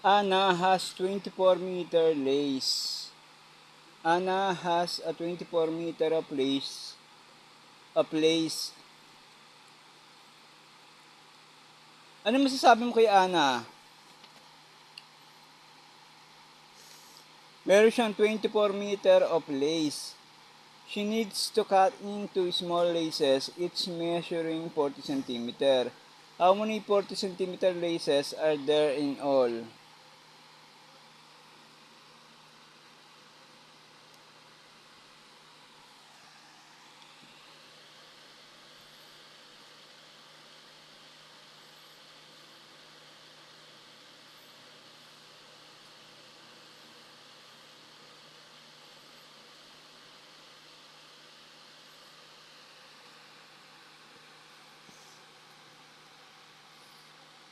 Anna has 24-meter lace. Anna has a 24-meter of lace. Ano masasabi mo kay Anna? Meron siyang 24-meter of lace. She needs to cut into small laces, each measuring 40 cm. How many 40 cm laces are there in all?